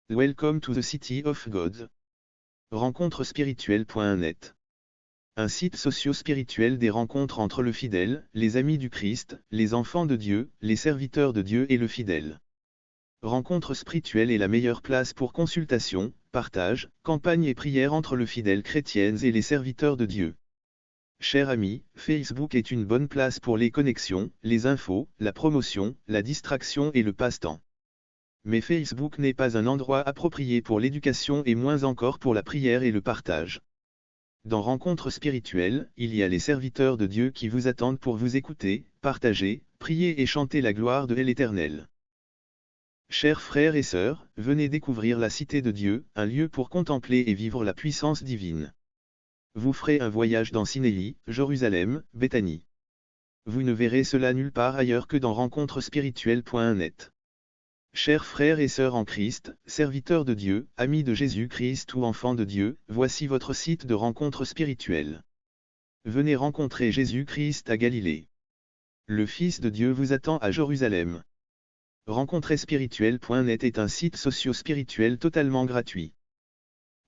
Welcome to the City of God. Rencontrespirituelle.net. Un site socio-spirituel des rencontres entre le fidèle, les amis du Christ, les enfants de Dieu, les serviteurs de Dieu et le fidèle. Rencontre spirituelle est la meilleure place pour consultation, partage, campagne et prière entre le fidèle chrétienne et les serviteurs de Dieu. Chers amis, Facebook est une bonne place pour les connexions, les infos, la promotion, la distraction et le passe-temps. Mais Facebook n'est pas un endroit approprié pour l'éducation et moins encore pour la prière et le partage. Dans Rencontres spirituelles, il y a les serviteurs de Dieu qui vous attendent pour vous écouter, partager, prier et chanter la gloire de l'Éternel. Chers frères et sœurs, venez découvrir la Cité de Dieu, un lieu pour contempler et vivre la puissance divine. Vous ferez un voyage dans Sinéi, Jérusalem, Béthanie. Vous ne verrez cela nulle part ailleurs que dans rencontrespirituelle.net. Chers frères et sœurs en Christ, serviteurs de Dieu, amis de Jésus-Christ ou enfants de Dieu, voici votre site de rencontre spirituelle. Venez rencontrer Jésus-Christ à Galilée. Le Fils de Dieu vous attend à Jérusalem. Rencontrespirituelle.net est un site socio-spirituel totalement gratuit.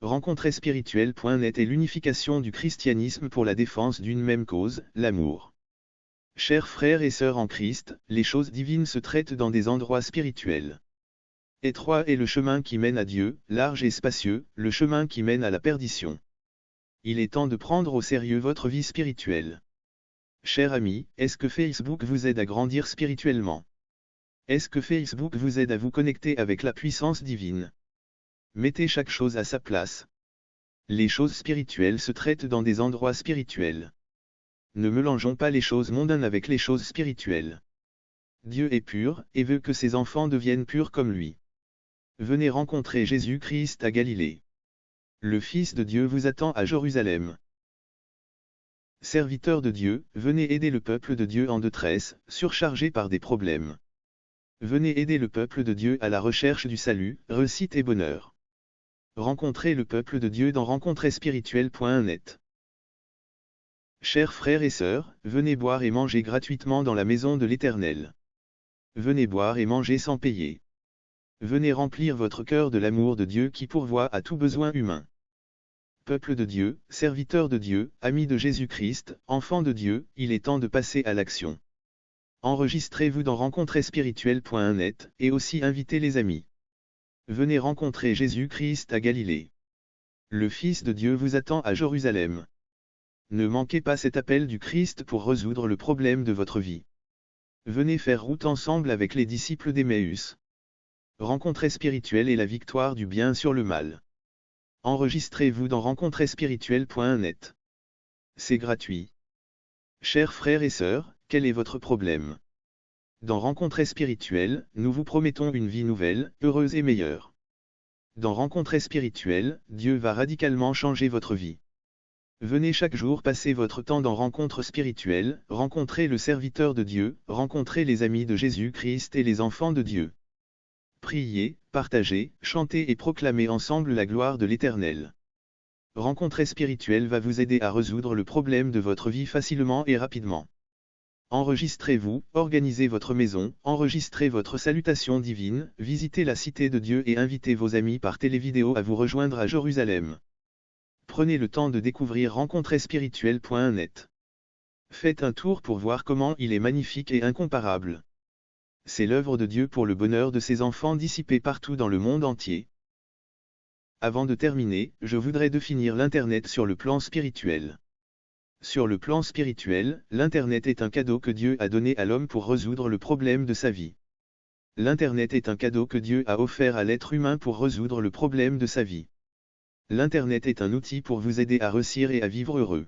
Rencontrespirituelle.net est l'unification du christianisme pour la défense d'une même cause, l'amour. Chers frères et sœurs en Christ, les choses divines se traitent dans des endroits spirituels. Étroit est le chemin qui mène à Dieu, large et spacieux, le chemin qui mène à la perdition. Il est temps de prendre au sérieux votre vie spirituelle. Chers amis, est-ce que Facebook vous aide à grandir spirituellement? Est-ce que Facebook vous aide à vous connecter avec la puissance divine? Mettez chaque chose à sa place. Les choses spirituelles se traitent dans des endroits spirituels. Ne mélangeons pas les choses mondaines avec les choses spirituelles. Dieu est pur, et veut que ses enfants deviennent purs comme lui. Venez rencontrer Jésus-Christ à Galilée. Le Fils de Dieu vous attend à Jérusalem. Serviteurs de Dieu, venez aider le peuple de Dieu en détresse, surchargé par des problèmes. Venez aider le peuple de Dieu à la recherche du salut, réussite et bonheur. Rencontrez le peuple de Dieu dans rencontrespirituelle.net. Chers frères et sœurs, venez boire et manger gratuitement dans la maison de l'Éternel. Venez boire et manger sans payer. Venez remplir votre cœur de l'amour de Dieu qui pourvoit à tout besoin humain. Peuple de Dieu, serviteurs de Dieu, amis de Jésus-Christ, enfants de Dieu, il est temps de passer à l'action. Enregistrez-vous dans rencontrespirituelle.net, et aussi invitez les amis. Venez rencontrer Jésus-Christ à Galilée. Le Fils de Dieu vous attend à Jérusalem. Ne manquez pas cet appel du Christ pour résoudre le problème de votre vie. Venez faire route ensemble avec les disciples d'Emmaüs. Rencontrez spirituelle et la victoire du bien sur le mal. Enregistrez-vous dans rencontrespirituelle.net. C'est gratuit. Chers frères et sœurs, quel est votre problème? Dans Rencontrez spirituelle, nous vous promettons une vie nouvelle, heureuse et meilleure. Dans Rencontrez spirituelle, Dieu va radicalement changer votre vie. Venez chaque jour passer votre temps dans Rencontres spirituelles, rencontrer le serviteur de Dieu, rencontrer les amis de Jésus-Christ et les enfants de Dieu. Priez, partagez, chantez et proclamez ensemble la gloire de l'Éternel. Rencontrez spirituelle va vous aider à résoudre le problème de votre vie facilement et rapidement. Enregistrez-vous, organisez votre maison, enregistrez votre salutation divine, visitez la Cité de Dieu et invitez vos amis par télévidéo à vous rejoindre à Jérusalem. Prenez le temps de découvrir rencontrespirituelle.net. Faites un tour pour voir comment il est magnifique et incomparable. C'est l'œuvre de Dieu pour le bonheur de ses enfants dissipés partout dans le monde entier. Avant de terminer, je voudrais définir l'Internet sur le plan spirituel. Sur le plan spirituel, l'Internet est un cadeau que Dieu a donné à l'homme pour résoudre le problème de sa vie. L'Internet est un cadeau que Dieu a offert à l'être humain pour résoudre le problème de sa vie. L'Internet est un outil pour vous aider à réussir et à vivre heureux.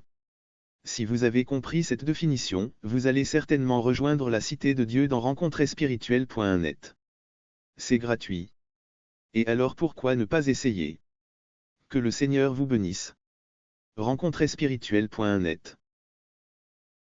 Si vous avez compris cette définition, vous allez certainement rejoindre la Cité de Dieu dans rencontrespirituelle.net. C'est gratuit. Et alors pourquoi ne pas essayer? Que le Seigneur vous bénisse. Rencontrespirituelle.net